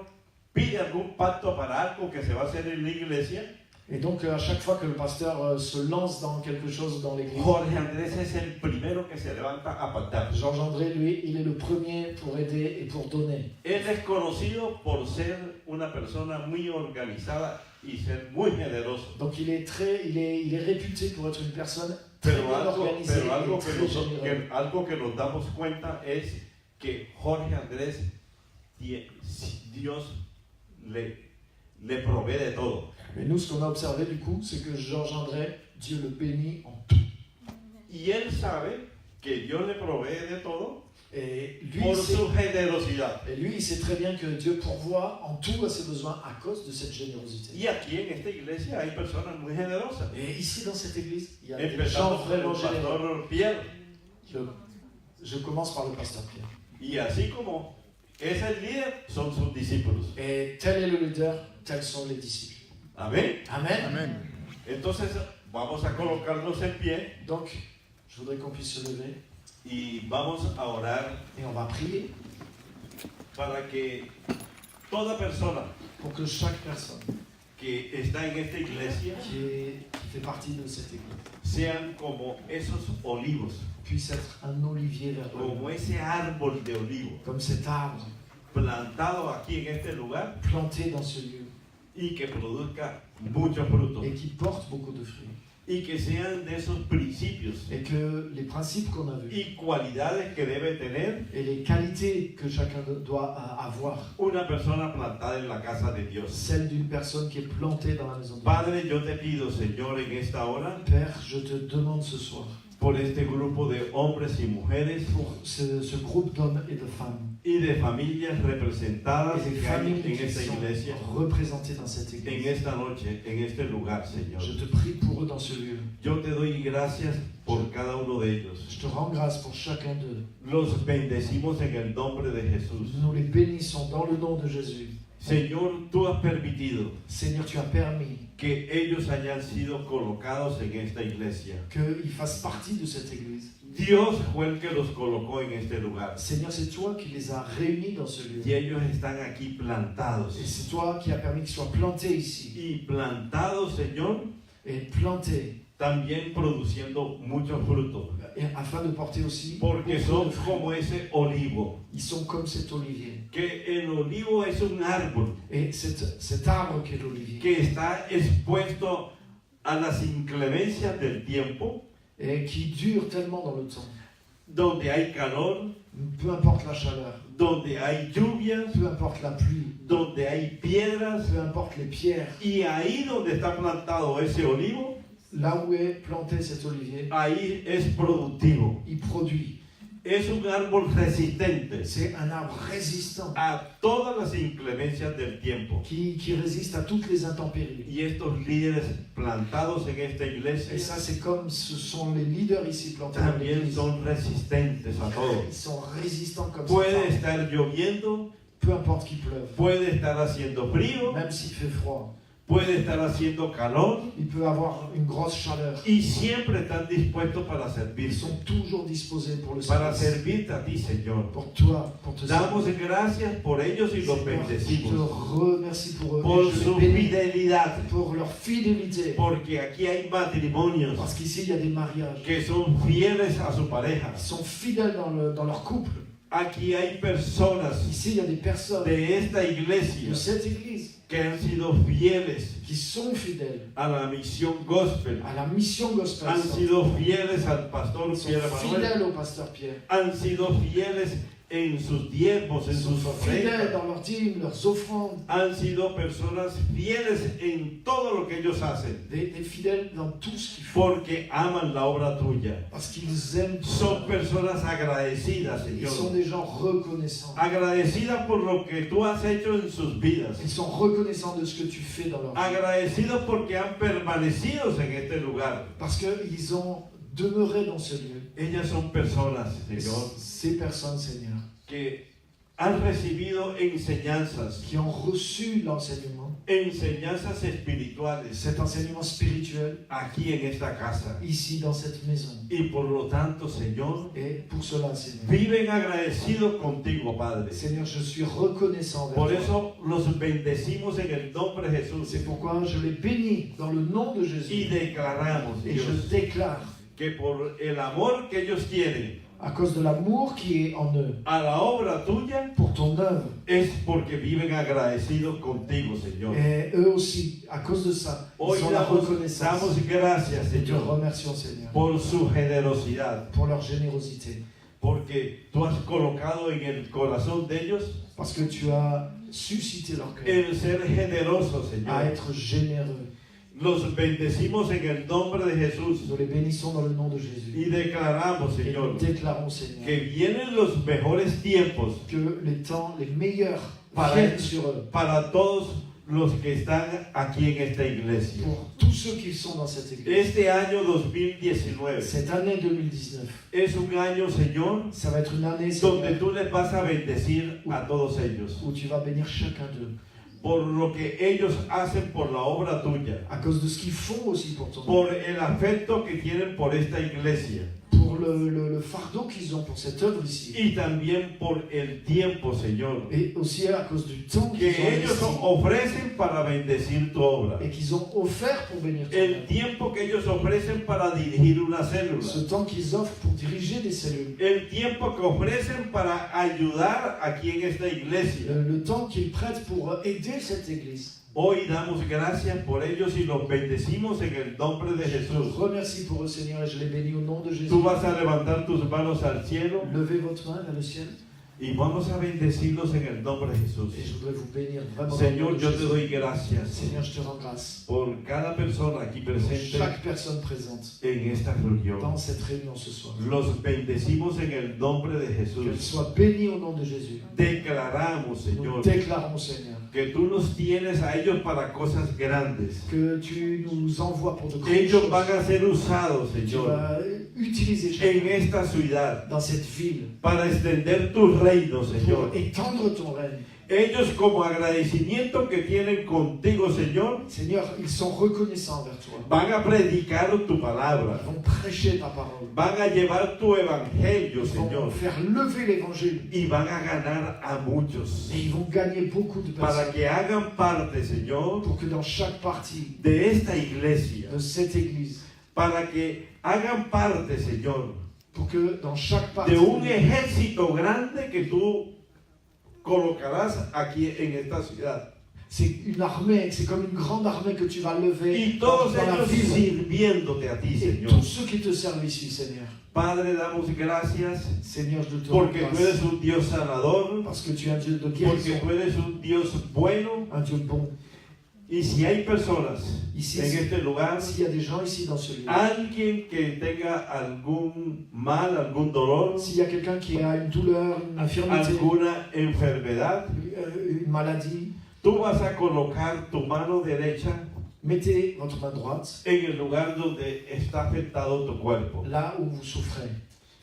pide algún pacto para algo que se va a hacer en la iglesia, Et donc à chaque fois que le pasteur se lance dans quelque chose dans l'église, Jorge Andrés es el primero que se levanta a pactar. Georges André, lui, il est le premier pour aider et pour donner. Él es conocido por ser una persona muy organizada y ser muy generoso. Donc il est réputé pour être une personne très Pero bien algo, organisée pero et algo, très que généreuse. algo que nos damos cuenta es que Jorge Andrés, Dios le provee de todo. Mais nous, ce qu'on a observé du coup, c'est que Georges André, Dieu le bénit en tout. Y él sabe que Dios le provee de todo Et lui, por il sait, su generosidad. il sait très bien que Dieu pourvoit en tout à ses besoins à cause de cette générosité. Y aquí en esta iglesia hay personas muy generosas. Et ici, dans cette église, il y a des gens Empezando por el vraiment généreux. pastor Pierre. Je commence par le pasteur Pierre. Y así como es el líder, son sus discípulos. Et tel est le leader, tels sont les disciples. Amén. Amen. Amen. Entonces vamos a colocarnos en pie Donc, je voudrais qu'on puisse se lever y vamos a orar et on va prier para que toda persona pour que chaque personne que está en esta iglesia qui fait partie de cette église sean como esos olivos, puisse être un olivier verdoyant, como ese árbol de olivo comme cet arbre plantado aquí en este lugar planté dans ce lieu y que produzca muchos frutos et qui porte beaucoup de fruits. y que sean de esos principios Et que les principes qu'on a vus y cualidades que debe tener et les qualités que chacun doit avoir, una persona plantada en la casa de Dios. celle d'une personne qui est plantée dans la maison de Dieu. Padre, yo te pido, Señor, en esta hora, Père, je te demande ce soir por este grupo de hombres y mujeres pour ce groupe d'hommes et de femmes y de familias representadas et des que hay familles en qui esta sont iglesia, représentées dans cette en église. esta noche, en este lugar, Señor. Je te prie pour eux dans ce lieu. Yo te doy gracias por cada uno de ellos. Je te rends grâce pour chacun d'eux. Los bendecimos en el nombre de Jesús. Nous les bénissons dans le nom de Jésus. Señor, tú has permitido Seigneur, tu as permis que ellos hayan sido colocados en esta iglesia. qu'ils fassent partie de cette église. Dios fue el que los colocó en este lugar. Seigneur, c'est toi qui les as réunis dans ce lieu. Y ellos están aquí plantados. Et c'est toi qui as permis qu'ils soient plantés ici. Y plantados, Señor, Et plantés, también produciendo muchos frutos. et afin de porter aussi Porque beaucoup son de fruits. como ese olivo. Ils sont comme cet olivier. Que el olivo es un árbol Et cet arbre qu'est l'olivier, que está expuesto a las inclemencias del tiempo, et qui dure tellement dans le temps. donde hay calor, Peu importe la chaleur, donde hay lluvias, peu importe la pluie, donde hay piedras. peu importe les pierres, Y ahí donde está plantado ese olivo, là où est planté cet olivier, ahí es productivo. il produit. Es un árbol resistente C'est un arbre résistant a todas las inclemencias del tiempo. qui résiste à toutes les intempéries. Y estos líderes plantados en esta Et iglesia ça, c'est comme ce sont les leaders ici plantés dans también l'église. son resistentes a todo. Ils sont résistants comme Puede ça. estar lloviendo, Peu importe qu'il pleuve, puede estar haciendo frío, même s'il fait froid. puede estar haciendo calor, Il peut avoir une grosse chaleur. y siempre están dispuestos para Ils servirse, sont toujours disposés pour le para service. servirte a ti, Señor. Pour toi, pour te Damos servir. gracias por ellos y los Seigneur, je te bendecimos, remercie pour eux. por Et je su les bénis fidelidad, pour leur fidélité. porque aquí hay matrimonios Parce qu'ici, il y a des mariages. que son fieles a su pareja, Ils sont fidèles dans leur couple. Aquí hay personas Ici, il y a des personnes de esta iglesia de cette église que han sido fieles qui sont fidèles a la misión gospel, à la mission gospel. han sido fieles al pastor Ils sont Pierre Manuel, fidèles au pasteur Pierre. han sido fieles en sus diezmos, en Ils sont sus fidèles ofrendas, dans leurs dîmes, leurs offrandes. han sido personas fieles en todo lo que ellos hacen, Des fidèles dans tout ce qu'ils font. porque aman la obra tuya. Parce qu'ils aiment. Son personas agradecidas, Ils sont Señor. des gens reconnaissants. Agradecidas por lo que tú has hecho en sus vidas. Ils sont reconnaissants de ce que tu fais dans leur vie. Agradecidos porque han permanecido en este lugar. Parce qu'ils ont demeuré dans ce lieu. Ellas son personas, Señor, Ces personnes, Seigneur, que han recibido enseñanzas, qui ont reçu l'enseignement, enseñanzas espirituales cet enseignement spirituel, aquí en esta casa. ici dans cette maison. Y por lo tanto, Señor, Et pour cela, Seigneur, viven agradecidos contigo, Padre. Seigneur, je suis reconnaissant Por envers toi. eso los bendecimos en el nombre de Jesús C'est pourquoi je les bénis dans le nom de y Jésus. declaramos, Et Dios, je déclare, que por el amor que ellos tienen à cause de l'amour qui est en eux, a la obra tuya, pour ton œuvre, es porque viven agradecidos contigo, Señor. et eux aussi, à cause de ça, Hoy ils ont la damos reconnaissance. gracias, Et te Señor, remercions, Seigneur, por su generosidad, pour leur générosité. porque tú has colocado en el corazón de ellos Parce que tu as suscité leur cœur el ser generoso, à Señor. être généreux. Los bendecimos en el nombre de Jesús Nous les bénissons dans le nom de Jésus. y declaramos, Et Señor, nous déclarons, Seigneur, que vienen los mejores tiempos que les temps les meilleurs Para- viennent sur eux. para todos los que están aquí en esta iglesia. Pour tous ceux qui sont dans cette église. Este año 2019 Cette année 2019, es un año, Señor, ça va être une année, donde Seigneur, tú les vas a bendecir a todos ellos où tu vas bénir chacun d'eux. por lo que ellos hacen por la obra tuya, À cause de ce qu'ils font aussi pour ton nom. por el afecto que tienen por esta iglesia Pour le fardeau qu'ils ont pour cette œuvre ici. y también por el tiempo, Señor, Et aussi à cause du temps que qu'ils ont ellos investi ofrecen para bendecir tu obra, et qu'ils ont offert pour bénir ton el œuvre. tiempo que ellos ofrecen para dirigir una célula, Ce temps qu'ils offrent pour diriger des cellules. el tiempo que ofrecen para ayudar aquí en esta iglesia. Le temps qu'ils prêtent pour aider cette église. Hoy damos gracias por ellos y los bendecimos en el nombre de Je te Jesús. remercie pour eux, Seigneur, et je les bénis au nom de Jésus. Tú vas a levantar tus manos al cielo Levez votre main vers le ciel y vamos a bendecirlos en el nombre de Jesús. et je voudrais vous bénir vraiment. dans le nom Señor, de yo te Jésus. doy gracias Seigneur, je te rends grâce por cada persona aquí pour presente chaque personne présente en esta reunión. dans cette réunion ce soir. Los bendecimos en el nombre de Qu'elle Jesús. soit bénie au nom de Jésus. Declaramos, Nous Señor, déclarons, Seigneur, que tú nos tienes a ellos para cosas grandes. que tu nous envoies pour de grandes Ellos choses. van a ser usados, Tu Señor, vas utiliser en chacun esta ciudad dans cette ville para extender tu reino, Señor. pour étendre ton règne. Ellos como agradecimiento que tienen contigo, Señor, Seigneur, ils sont reconnaissants envers toi. van a predicar tu palabra, Ils vont prêcher ta parole. van a llevar tu evangelio, Ils vont Señor, faire lever l'évangile. y van a ganar a muchos Et ils vont gagner beaucoup de para personnes que hagan parte, Señor, pour que dans chaque partie de esta iglesia, de cette église, para que hagan parte, Señor, pour que dans chaque partie de un ejército grande que tú colocarás aquí en esta ciudad. c'est une armée, c'est comme une grande armée que tu vas lever Y dans todos la ellos ville. sirviéndote a ti, Et Señor. tous ceux qui te servent ici, Seigneur. Padre, damos gracias Seigneur, je te rends porque tú eres grâce un Dios sanador, parce que tu es un Dieu de porque guérison, tú eres un Dios bueno. un Dieu bon. Y si hay personas Ici, en este lugar, s'il y a des gens ici dans ce lieu, alguien que tenga algún mal, algún dolor, s'il y a quelqu'un qui a une douleur, une infirmité, alguna enfermedad, une maladie, tú vas a colocar tu mano derecha mettez votre main droite en el lugar donde está afectado tu cuerpo. là où vous souffrez.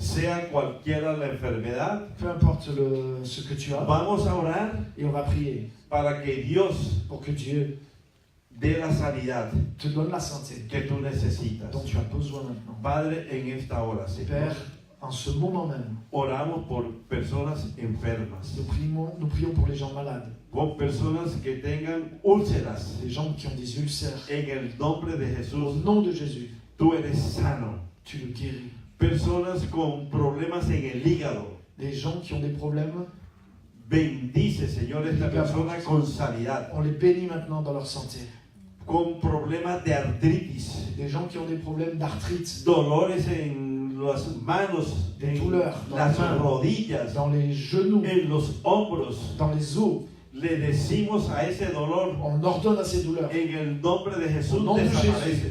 Sea cualquiera la enfermedad, Peu importe ce que tu as, vamos a orar et on va prier para que Dios pour que Dieu dé la sanidad te donne la santé que tú necesitas. dont tu as besoin maintenant. Padre, en esta hora, Señor, Père, en ce moment même, oramos por personas enfermas, nous prions pour les gens malades, por personas que tengan úlceras. les gens qui ont des ulcères. En el nombre de Au Jesús, nom de Jésus, tú eres sano. tu le guéris. Personas con problemas en el hígado, Les gens qui ont des problèmes, bendice, Señor, esta persona con sanidad. on les bénit maintenant dans leur santé. Con problemas de artritis, Des gens qui ont des problèmes d'arthrite, dolores en las manos, Des en douleurs dans las les mains, rodillas, dans les genoux, en los hombros. dans les os. Le decimos a ese dolor, On ordonne à ces douleurs. en el nombre de Jesús, Au nom de desaparece.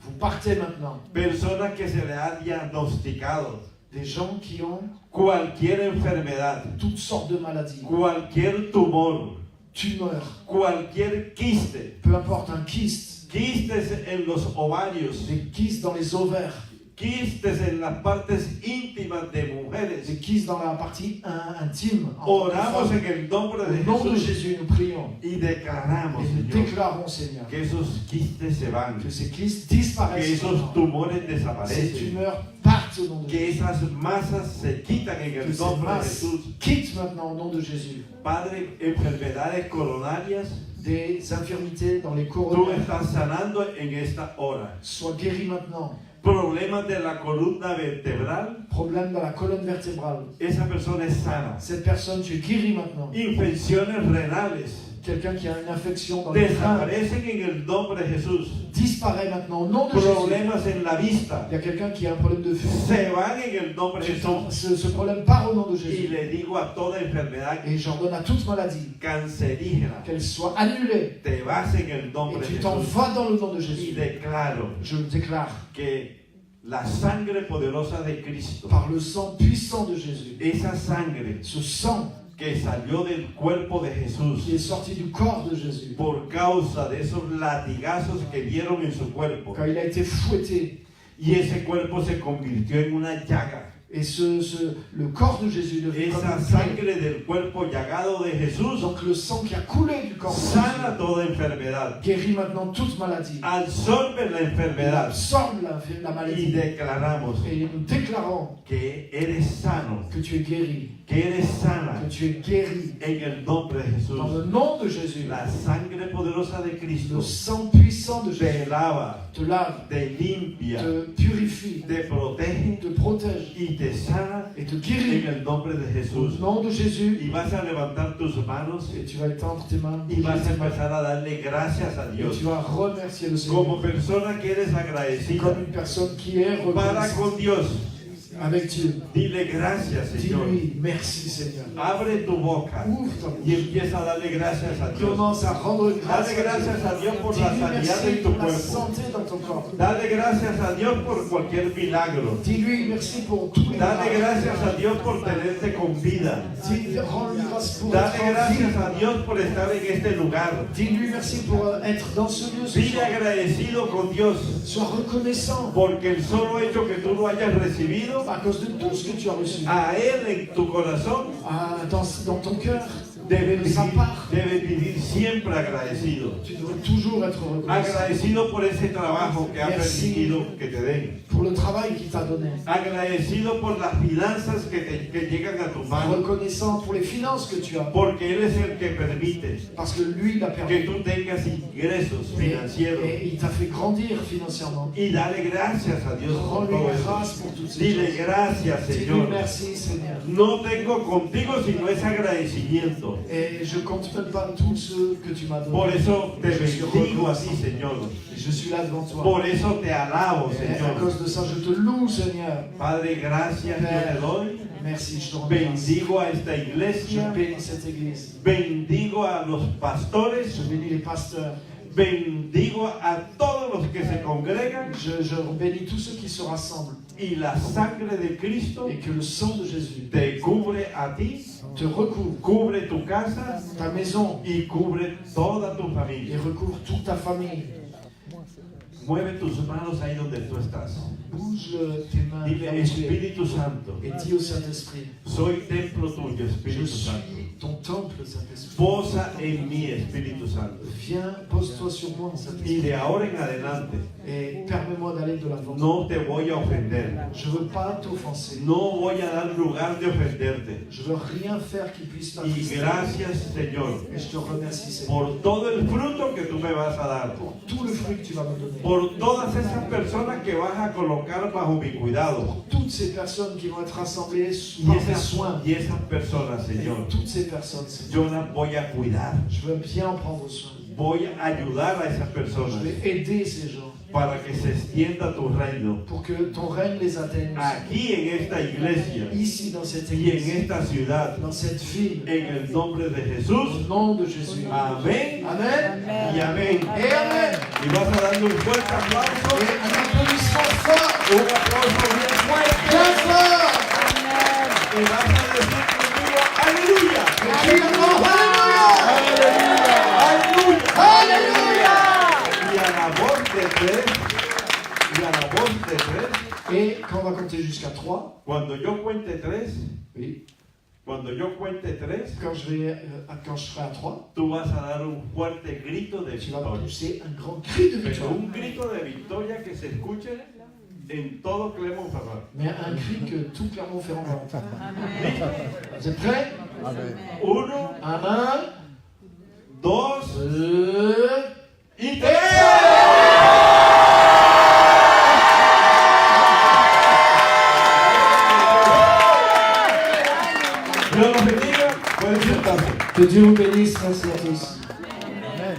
Vous partez maintenant. Personas que se le ha diagnosticado Des gens qui ont cualquier enfermedad, toutes sortes de maladies, cualquier tumor, tumeurs, cualquier quiste, peu importe un kyste, quistes en los ovarios, des kystes dans les ovaires, quistes en las partes íntimas de mujeres. des kystes dans la partie intime. Oramos en el nombre de Au nom de Jesús Jésus, nous prions y declaramos, et nous Señor, déclarons, Seigneur, que esos quistes se van, que ces kystes que disparaissent esos maintenant. tumores Ces desaparecen, tumeurs partent au nom de que Jésus. esas masas se quitan en Que el ces nombre de masses Jesús. quittent maintenant au nom de Jésus. Padre, enfermedades coronarias, Des infirmités dans les tú coronaires estás sanando en esta hora. soient guéries maintenant. Problemas de la columna vertebral, Problème dans la colonne vertébrale. esa persona es sana. Cette personne, tu es guérie maintenant. Infecciones renales, Quelqu'un qui a une infection dans les reins desaparecen en el nombre de Jesús. disparaît maintenant au nom de Jésus. Problemas en la vista, Il y a quelqu'un qui a un problème de vue. se van en el nombre de Jesús. Ce problème part au nom de Y Jésus. le digo a toda enfermedad Et j'ordonne à toute maladie cancerígena, qu'elle soit annulée. te vas en el Et nombre de tu t'en Jesús. vas dans le nom de Y Jésus. declaro Je déclare que la sangre poderosa de Cristo, par le sang puissant de Jésus, esa sangre ce sang que salió del cuerpo de qui Jesús est sorti du corps de Jésus, por causa de esos latigazos que dieron en su cuerpo, quand il a été fouetté, y ese cuerpo se convirtió en una llaga. et le corps de Jésus est devenu comme Esa une plaie. sangre del cuerpo llagado de Jesús Donc le sang qui a coulé du corps de sana Jésus toda enfermedad, guérit maintenant toute maladie. absorbe la Il enfermedad absorbe la y maladie. declaramos Et nous déclarons que eres sano, que tu es guéri, que eres sana que tu es guéri en el nombre de Jesús. dans le nom de Jésus. La sangre poderosa de Cristo Le sang puissant de Jésus te lava, te lave, te limpia, te purifie, te protege te protège y te sana et te en guérit el nombre de au Jesús. nom de Jésus. Y vas a levantar tus manos Et tu vas étendre tes mains, y bouger vas a tes mains, empezar a darle gracias a et Dios. tu vas remercier le Como Seigneur persona que eres agradecida comme une personne qui est para reconnaissante con Dios, avec Dieu. dile gracias, Señor. Dis-lui merci Seigneur. Abre tu boca Ouvre ta y bouche. empieza a darle gracias a Dios. Commence à rendre grâce Dale à Dieu. gracias a Dios por la Dis-lui sanidad merci en tu pour la cuerpo. santé dans ton corps. Dale gracias a Dios por cualquier milagro. Dis-lui merci pour tous les Dale miracles. gracias a Dios por tenerte con vida. Rends-lui grâce pour Dale être en vie. gracias a Dios por estar en este lugar. Dis-lui merci pour être dans ce lieu ce Vive soir. agradecido con Dios Sois reconnaissant porque el solo hecho que tú lo hayas recibido à cause de tout ce que tu as reçu. a Él en tu corazón, Dans ton cœur, debes de sa vivir, part. debes vivir siempre agradecido. Tu devrais toujours être reconnaissant Agradecido por ese trabajo que ha Merci. permitido que te den. pour le travail qu'il t'a donné. Agradecido por las finanzas que llegan a tus manos. Reconnaissant pour les finances que tu as. Porque Él es el que permite Parce que lui, il a que permis. tú tengas ingresos financieros. Et il t'a fait grandir financièrement. Y dale gracias a Dios por Rends-lui todo eso. grâce pour toutes ces Dile choses. gracias, Dis-lui Señor. merci, Seigneur. No tengo contigo si no es agradecimiento. Et je compte même pas tout ce que tu m'as Por donné. eso te Je suis bendigo a ti, reconnaissant. Señor. Et je suis là devant toi. Por eso te alabo, Et à Señor. cause de ça, je te loue, Seigneur. Padre, gracias yo te doy. Merci, je te remercie. Bendigo a esta Je iglesia. bénis cette église. Bendigo a los pastores. Je bénis les pasteurs. Bendigo a todos los que se congregan. Je bénis tous ceux qui se rassemblent. Y la sangre de Cristo Et que le sang de Jésus te cubre a ti, te recouvre, cubre tu casa ta maison, y cubre toda tu et familia. recouvre toute ta famille. Mueve tus manos ahí donde tú estás. Bouge tes mains Dile, là où tu es. Espíritu Santo, Et dis au Saint-Esprit, soy templo tuyo, je Espíritu Santo. suis ton temple, Saint-Esprit. Posa en mí, Espíritu Santo. Viens, pose-toi sur moi, Y Saint-Esprit. de ahora en adelante, Et permets-moi d'aller de l'avant. no te voy a ofender. Je ne veux pas t'offenser. No voy a dar lugar de ofenderte. Je veux rien faire qui puisse Y t'attrister. gracias, Señor, Et je te remercie, Seigneur, por todo el fruto que tú me vas a dar. pour tout le fruit que tu vas me donner. por todas esas personas que vas a colocar bajo mi cuidado. Pour toutes ces personnes qui vont être rassemblées Y par mes esas, soins. y esas personas, Et Señor, toutes ces personnes, Seigneur, yo las voy a cuidar. je veux bien en prendre soin. Voy a ayudar a esas Je personas vais aider ces gens para que se extienda tu reino pour que ton règne les atteigne. aquí en esta iglesia Ici, dans cette y en église, esta ciudad, dans cette ville, en el nombre de au Jesús. nom de Jésus. Amén Amen. y amén. Et Amen. Y vas a darle un fuerte aplauso, Et un applaudissement fort, un aplauso bien fuerte, bien fort. y vas a decir conmigo, aleluya, Et crions, Alléluia. aleluya. Alléluia. Y a la voz de tres, y a la voz de tres, Et quand on va compter jusqu'à 3, cuando yo cuente tres, oui, cuando yo cuente tres, quand je serai à 3, tú vas a dar un fuerte grito de tu vas victoria. pousser un grand cri de Pero victoire. un grito de victoria que se escuche en todo Clermont-Ferrand. Mais un cri que tout Clermont-Ferrand va entendre. Vous êtes prêts? Amen. Uno, 1, dos 2, y tres. Dios los bendiga. Pueden sentarse. que Dieu vous bénisse, merci à tous. Amen.